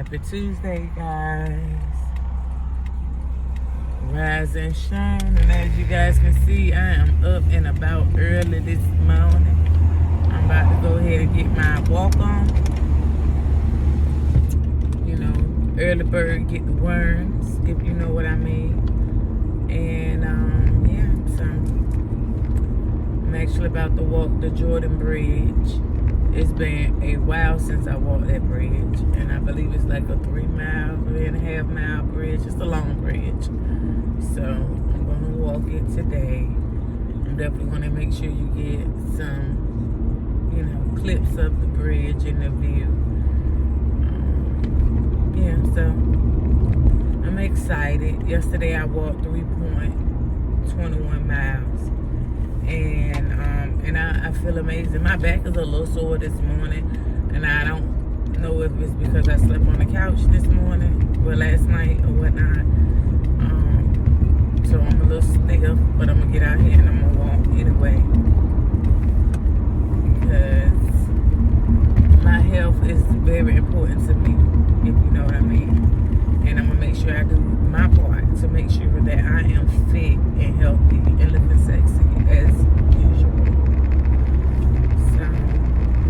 Happy Tuesday, guys. Rise and shine. And as you guys can see, I am up and about early this morning. I'm about to go ahead and get my walk on. You know, early bird get the worms, if you know what I mean. And yeah, so I'm actually about to walk the Jordan Bridge. It's been a while since I walked that bridge, and I believe it's like a 3.5 mile bridge. It's a long bridge. So I'm gonna walk it today. I'm definitely gonna make sure you get some, clips of the bridge and the view. Yeah, so I'm excited. Yesterday I walked 3.21 miles. And I feel amazing. My back is a little sore this morning, and I don't know if it's because I slept on the couch this morning, or last night, or whatnot. So I'm a little stiff, but I'm gonna get out here and I'm gonna walk anyway, because my health is very important to me, if you know what I mean. And I'm gonna make sure I do my part to make sure that I am fit and healthy and looking sexy as usual. So,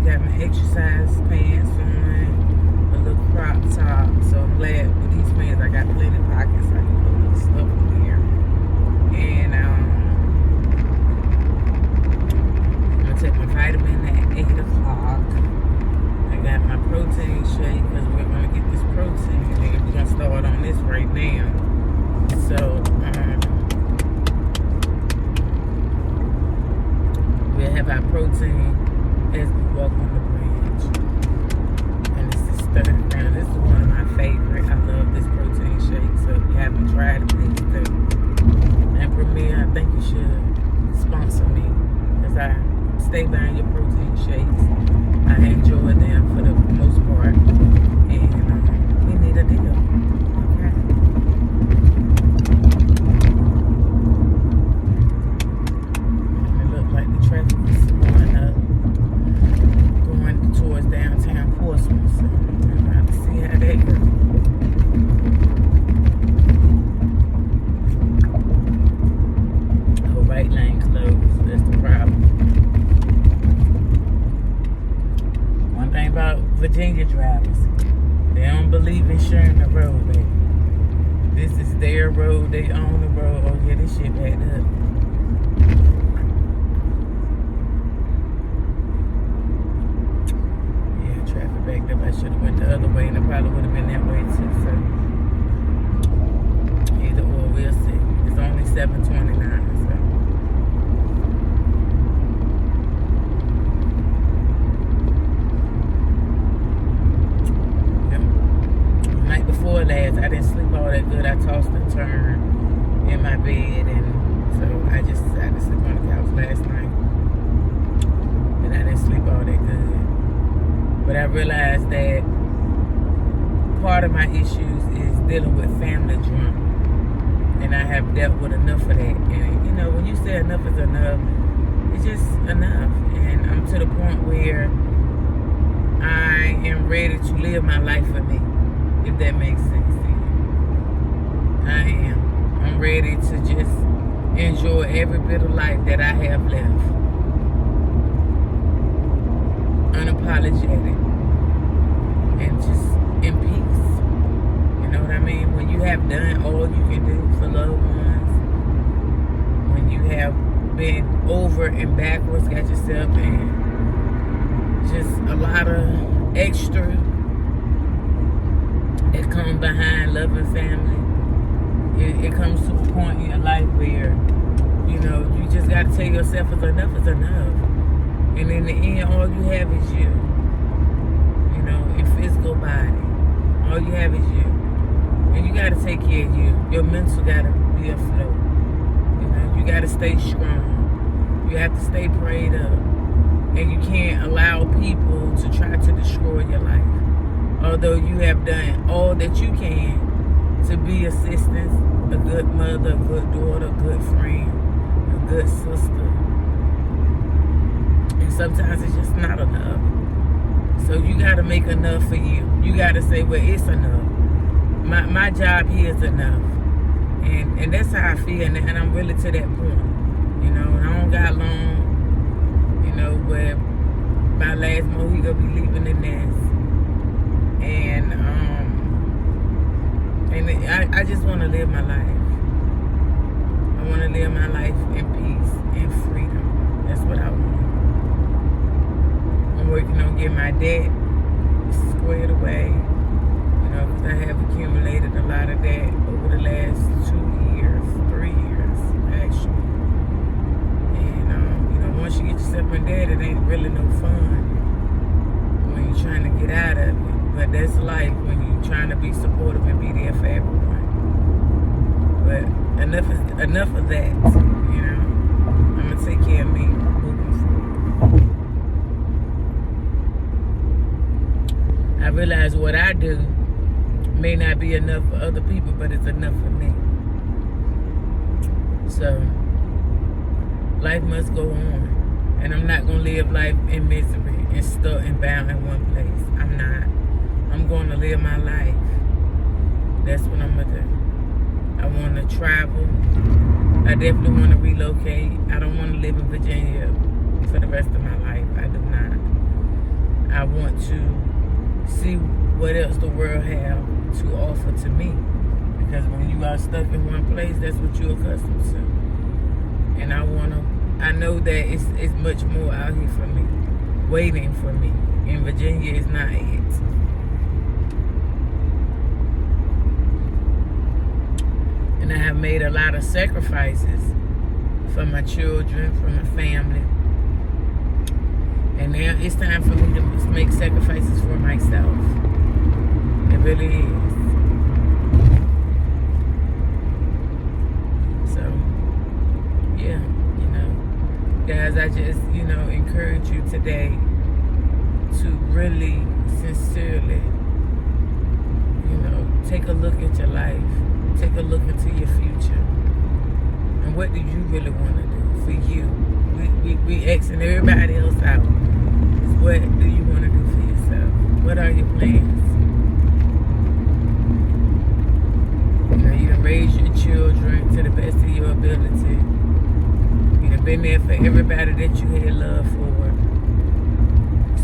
got my exercise pants on, a little crop top. So I'm glad with these pants I got plenty of pockets. I can put a little stuff in there. And I'm gonna take my vitamin at 8 o'clock. I got my protein shake because we're gonna get this protein. And we're gonna start on this right now. So, we'll have our protein as we walk on the bridge. And this is third round. This is one of my favorites. I love this protein shake. So if you haven't tried it, please do. And Premier, I think you should sponsor me, because I stay buying your protein shakes. I enjoy them for the most part. And we need a deal. Okay. Traffic is going up, going towards downtown Portsmouth, so I'm about to see how that goes. Oh, right lane closed, that's the problem. One thing about Virginia drivers, they don't believe in sharing the road, baby. This is their road, they own the road. Oh yeah, this shit backed up. Backed up. I should have went the other way, and I probably would have been that way too. So either or, we'll see. It's only 7:29. So yeah. Night before last, I didn't sleep all that good. I tossed and turned in my bed, and so I just decided to sleep on the couch last night, and I didn't sleep all that good. But I realized that part of my issues is dealing with family drama. And I have dealt with enough of that. And, when you say enough is enough, it's just enough. And I'm to the point where I am ready to live my life for me, if that makes sense to you. I am. I'm ready to just enjoy every bit of life that I have left. Unapologetic and just in peace. You know what I mean? When you have done all you can do for loved ones, when you have been over and backwards, got yourself in just a lot of extra that come behind loving family, it comes to a point in your life where you just got to tell yourself enough is enough. And in the end, all you have is you. Your physical body. All you have is you. And you got to take care of you. Your mental got to be afloat. You got to stay strong. You have to stay prayed up. And you can't allow people to try to destroy your life. Although you have done all that you can to be assistance, a good mother, a good daughter, a good friend, a good sister. And sometimes it's just not enough. So you got to make enough for you. You got to say, well, it's enough. My job here is enough. And that's how I feel. And I'm really to that point. You know, and I don't got long, you know, where my last month he going to be leaving the nest. And I just want to live my life. I want to live my life in peace and freedom. That's what I want. I'm working on getting my debt squared away, you know, because I have accumulated a lot of debt over the last 3 years, actually. And, you know, once you get yourself in debt, it ain't really no fun when you're trying to get out of it. But that's life when you're trying to be supportive and be there for everyone. But enough of that, you know. I'm going to take care of me moving forward. I realize what I do may not be enough for other people, but it's enough for me. So, life must go on. And I'm not going to live life in misery and stuck and bound in one place. I'm not. I'm going to live my life. That's what I'm going to do. I want to travel. I definitely want to relocate. I don't want to live in Virginia for the rest of my life. I do not. I want to see what else the world have to offer to me. Because when you are stuck in one place, that's what you're accustomed to. And I know that it's much more out here for me, waiting for me. In Virginia is not it. And I have made a lot of sacrifices for my children, for my family. And now it's time for me to make sacrifices for myself. It really is. So, yeah, you know, guys, I just, you know, encourage you today to really, sincerely, you know, take a look at your life. Take a look into your future. And what do you really want to do for you? We asking everybody else out. What do you want to do for yourself? What are your plans? You know, you done raise your children to the best of your ability. You done been there for everybody that you had love for.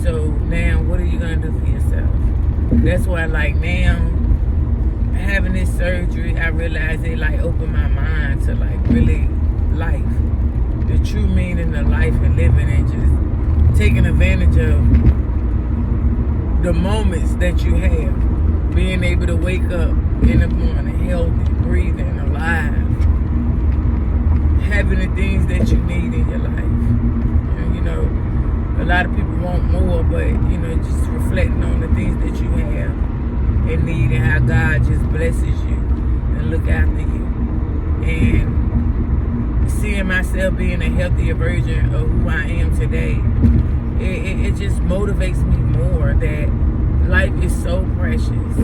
So now, what are you going to do for yourself? That's why, like, now, having this surgery, I realized it like opened my mind to like really life, the true meaning of life and living, and just taking advantage of the moments that you have, being able to wake up in the morning healthy, breathing, alive, having the things that you need in your life. And, you know, a lot of people want more, but you know, just reflecting on the things that you have and need, and how God just blesses you and look after you. And seeing myself being a healthier version of who I am today, it just motivates me more that life is so precious.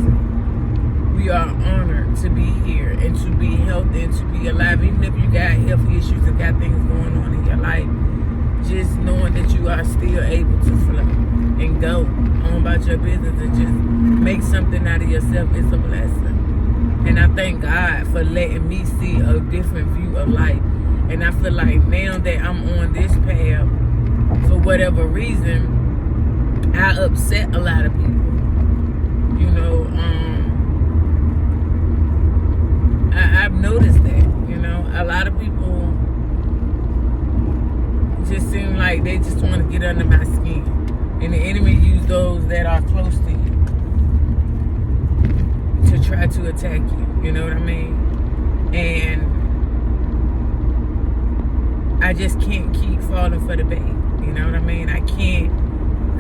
We are honored to be here and to be healthy and to be alive. Even if you got health issues and got things going on in your life, just knowing that you are still able to flow and go on about your business and just make something out of yourself is a blessing. And I thank God for letting me see a different view of life. And I feel like now that I'm on this path, for whatever reason, I upset a lot of people. You know, I've noticed that, you know, a lot of people just seem like they just want to get under my skin. And the enemy use those that are close to you to try to attack you. You know what I mean? And I just can't keep falling for the bait. You know what I mean? I can't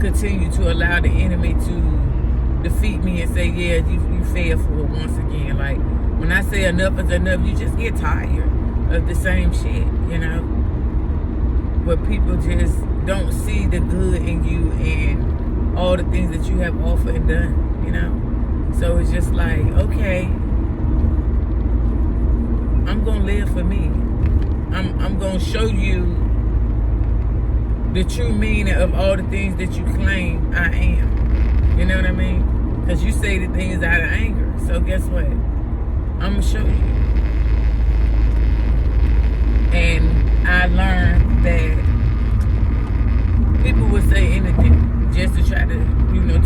continue to allow the enemy to defeat me and say, yeah, you failed for it once again. Like, when I say enough is enough, you just get tired of the same shit, you know? But people just don't see the good in you and all the things that you have offered and done, you know? So it's just like, okay, I'm gonna live for me. I'm gonna show you the true meaning of all the things that you claim I am. You know what I mean? Because you say the things out of anger. So guess what? I'm going to show you. And I learned that people will say anything just to try to,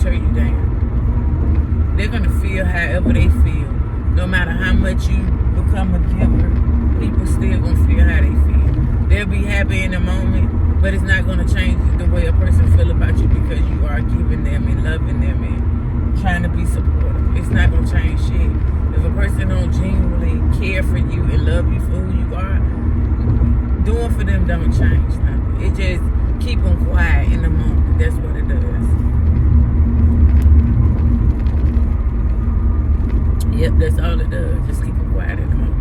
tear you down. They're going to feel however they feel. No matter how much you become a giver, people still going to feel how they feel. They'll be happy in a moment, but it's not going to change the way a person feel about you because you are giving them and loving them and trying to be supportive. It's not going to change shit. If a person don't genuinely care for you and love you for who you are, doing for them don't change nothing. It just keep them quiet in the moment. That's what it does. Yep, that's all it does. Just keep them quiet in the moment.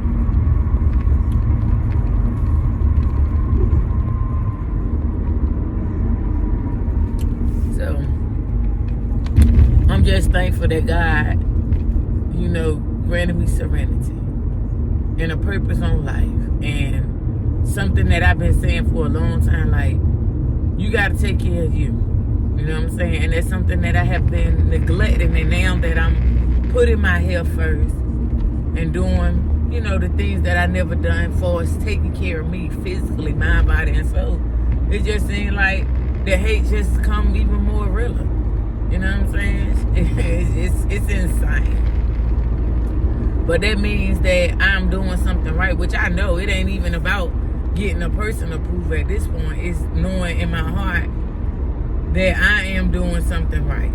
So, I'm just thankful that God, granted me serenity and a purpose on life. And something that I've been saying for a long time, like, you got to take care of you. You know what I'm saying? And that's something that I have been neglecting. And now that I'm putting my health first and doing, the things that I never done for us, taking care of me physically, mind, body, and soul, it just seems like the hate just come even more realer. You know what I'm saying? It's insane. But that means that I'm doing something right, which I know it ain't even about getting a person approved at this point. It's knowing in my heart that I am doing something right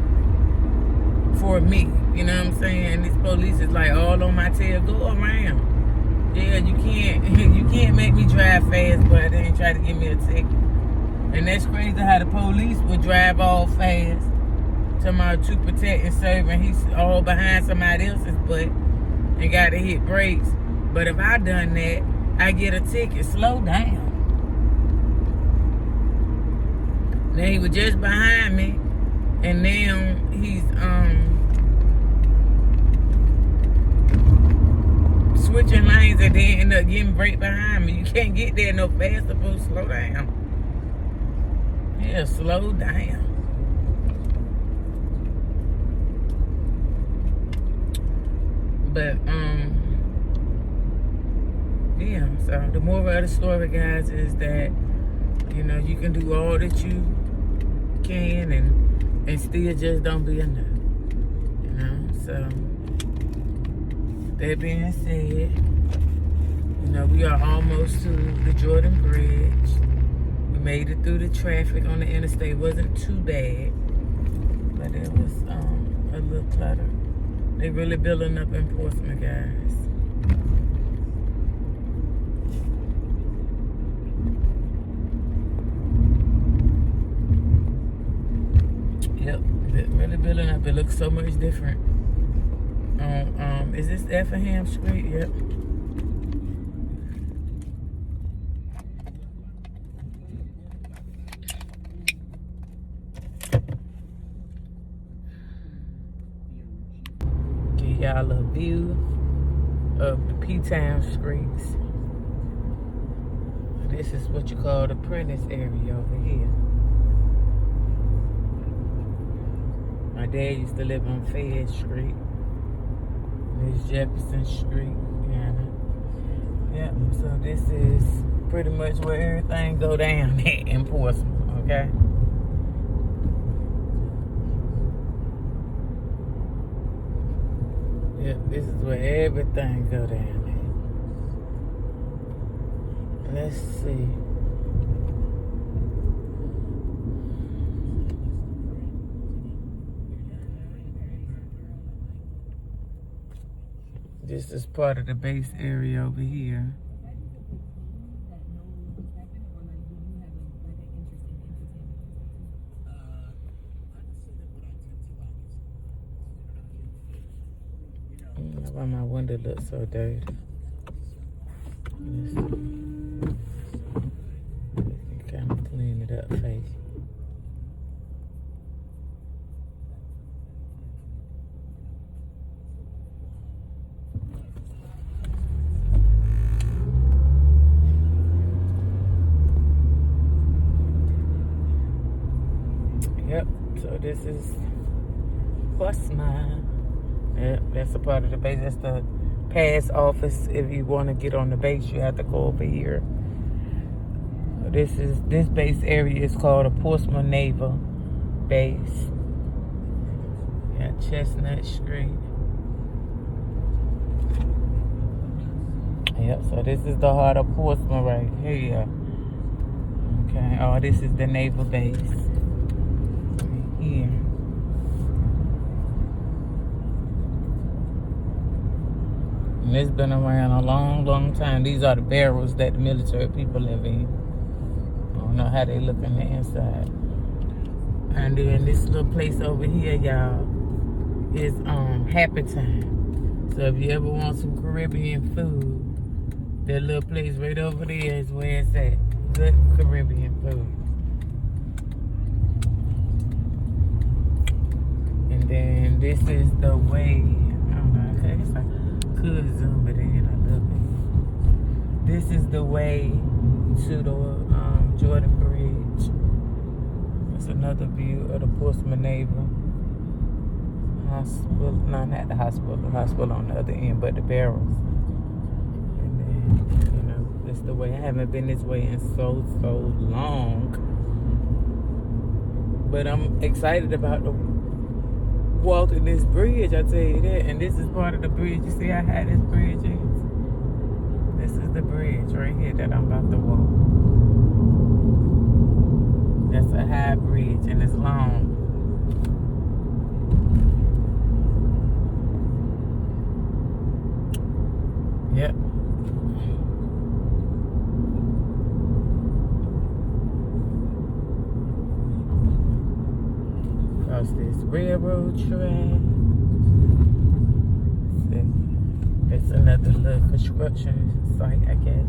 for me. You know what I'm saying? This police is like all on my tail. Go around. Yeah, you can't make me drive fast, but they ain't try to give me a ticket. And that's crazy how the police would drive all fast to protect and serve, and he's all behind somebody else's butt and got to hit brakes. But if I done that, I get a ticket. Slow down. Now he was just behind me, and now he's switching lanes and then end up getting right behind me. You can't get there no faster, but slow down. Yeah, slow down. But yeah, so the moral of the story, guys, is that you can do all that you can and still just don't be enough. So that being said, we are almost to the Jordan Bridge. We made it through the traffic on the interstate. It wasn't too bad, but it was a little clutter. They really building up enforcement, guys. Yep, really building up. It looks so much different. Is this Effingham Street? Yep. Give y'all a view of the P-Town streets. This is what you call the Prentice area over here. My dad used to live on Fayette Street. There's Jefferson Street. Yeah. So this is pretty much where everything go down in Portsmouth, okay? Yep, this is where everything go down at. Let's see. This is part of the base area over here. I don't know why my window looks so dirty. Let's see. Kind of clean it up, face. So this is Portsmouth. Yep, that's a part of the base. That's the pass office. If you want to get on the base, you have to go over here. This base area is called a Portsmouth Naval Base. Yeah, Chestnut Street. Yep, so this is the heart of Portsmouth right here. Okay, oh, this is the naval base. Right here. And it's been around a long, long time. These are the barrels that the military people live in. I don't know how they look on the inside. And then this little place over here, y'all, is Happy Time. So if you ever want some Caribbean food, that little place right over there is where it's at. Good Caribbean food. And then this is the way, I don't know, I guess I could zoom it in a little bit. This is the way to the Jordan Bridge. That's another view of the Portsmouth Naval Hospital. No, not the hospital on the other end, but the barrels. And then, you know, that's the way. I haven't been this way in so long. But I'm excited about the walking this bridge, I tell you that. And this is part of the bridge. You see how high this bridge is? This is the bridge right here that I'm about to walk. That's a high bridge and it's long. Yep. Across this railroad track. It's another little construction site, I guess.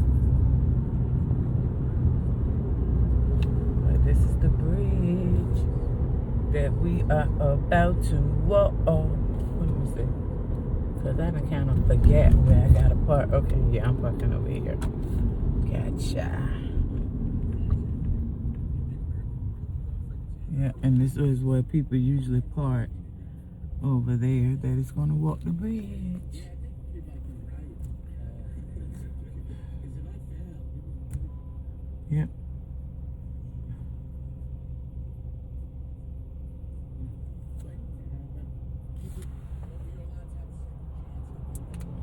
But this is the bridge that we are about to walk on. What do we say? Because I done kind of forget where I got to park. Okay, yeah, I'm parking over here. Gotcha. Yeah, and this is where people usually park over there that is going to walk the bridge. Yep.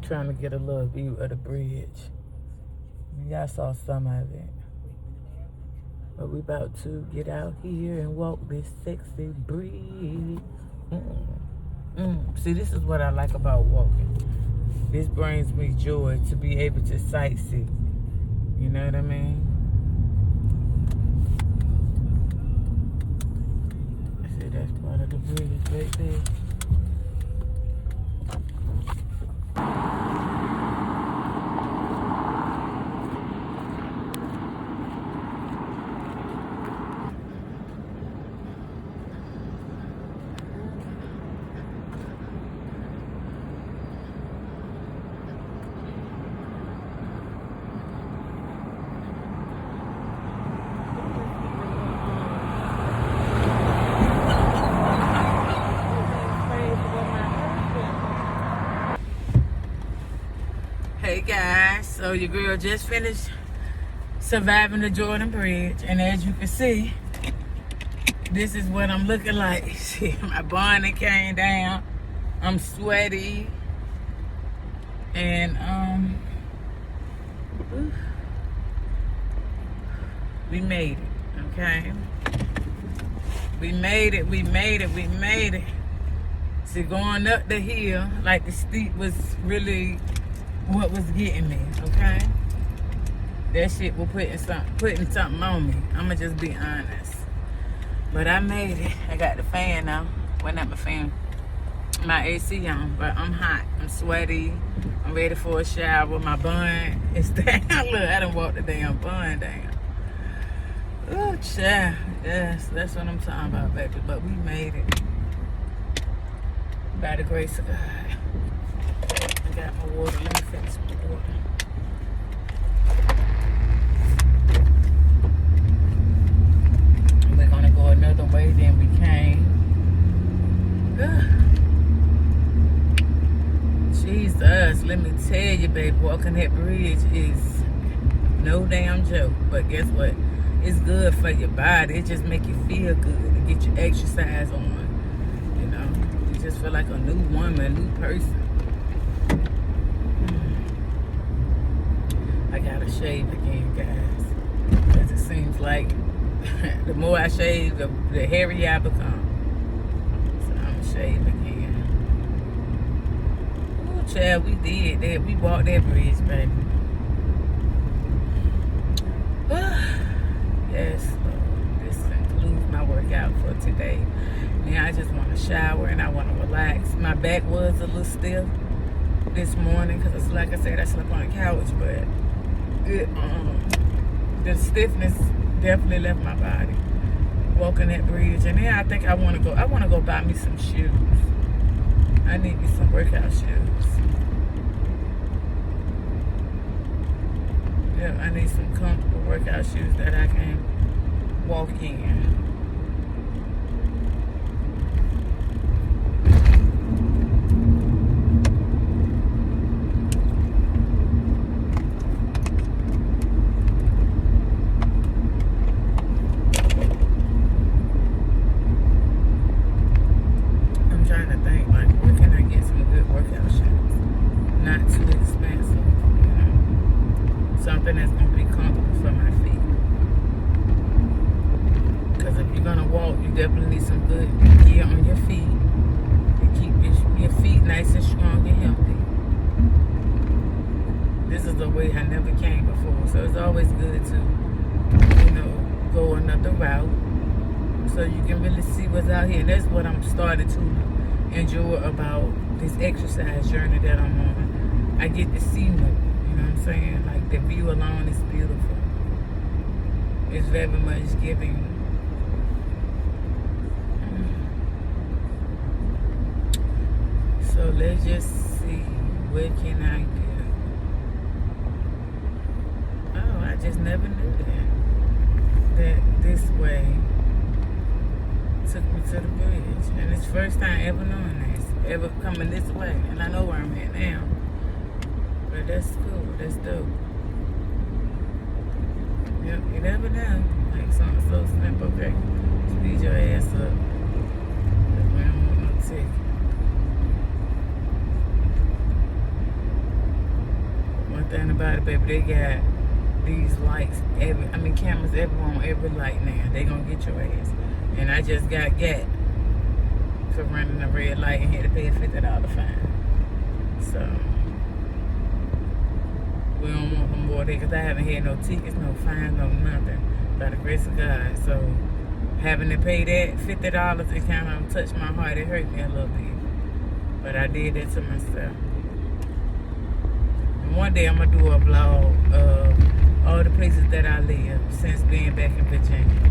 Trying to get a little view of the bridge. Y'all saw some of it. But we about to get out here and walk this sexy bridge. See, this is what I like about walking. This brings me joy to be able to sightsee. You know what I mean? See, that's part of the bridge right there. Hey guys, so your girl just finished surviving the Jordan Bridge, and as you can see, this is what I'm looking like. See, my bonnet came down, I'm sweaty, and we made it, okay? We made it. See, going up the hill, like the steep was really what was getting me, okay? That shit was putting something on me. I'ma just be honest. But I made it. I got the fan now. Well, not my fan. My AC on, but I'm hot. I'm sweaty. I'm ready for a shower. My bun is down. Look, I done walked the damn bun down. Oh, child. Yes, that's what I'm talking about, baby. But we made it. By the grace of God. I got my water. Let me finish my water. We're gonna go another way than we came. let me tell you, baby, walking that bridge is no damn joke. But guess what? It's good for your body. It just make you feel good to get your exercise on. You know, you just feel like a new woman, a new person. I gotta shave again, guys. Because it seems like the more I shave, the hairier I become. So I'm gonna shave again. Ooh, child, we did that. We walked that bridge, baby. Yes, this concludes my workout for today. Now I just want to shower and I want to relax. My back was a little stiff this morning because, like I said, I slept on the couch, but the stiffness definitely left my body walking that bridge. And then I think I want to go buy me some shoes. I need me some workout shoes. Yeah, I need some comfortable workout shoes that I can walk in. I'm trying to think, like, where can I get some good workout shoes? Not too expensive, you know. Something that's going to be comfortable for my feet. Because if you're going to walk, you definitely need some good gear on your feet to keep your feet nice and strong and healthy. This is a way I never came before, so it's always good to, you know, go another route so you can really see what's out here. And that's what I'm starting to enjoy about this exercise journey that I'm on. I get to see more, you know what I'm saying? Like, the view alone is beautiful. It's very much giving. So let's just see, what can I do? Oh, I just never knew that this way took me to the bridge. And it's first time ever knowing this, ever coming this way. And I know where I'm at now. But that's cool, that's dope. Yep, you never know. Like something so simple, okay? Speed your ass up. That's why I don't want no ticket. One thing about it, baby, they got these lights, cameras everywhere on every light now. They gonna get your ass. And I just got for running a red light and had to pay a $50 fine. So we don't want no more there because I haven't had no tickets, no fines, no nothing, by the grace of God. So having to pay that $50, it kind of touched my heart. It hurt me a little bit, but I did that to myself. And one day I'm gonna do a vlog of all the places that I live since being back in Virginia.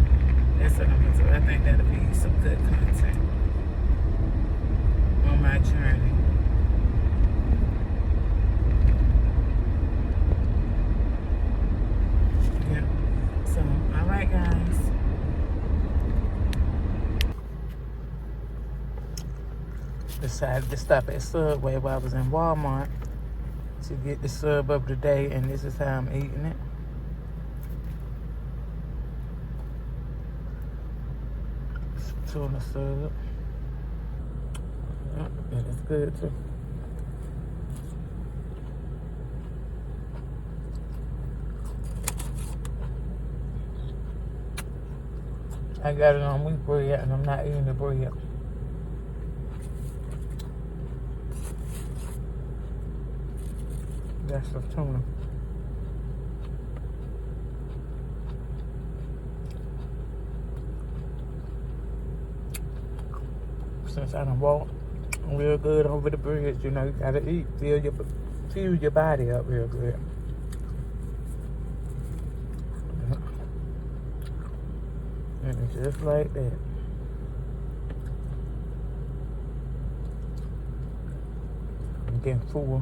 That's what I'm gonna do. I think that'll be some good content on my journey. Yeah. So, all right, guys. Decided to stop at Subway while I was in Walmart to get the sub of the day, and this is how I'm eating it. Tuna sub. Yep, and it's good too. I got it on wheat bread and I'm not eating the bread. That's the tuna. Since I done walked real good over the bridge, you know, you gotta eat, fill your body up real good. And just like that. I'm getting full.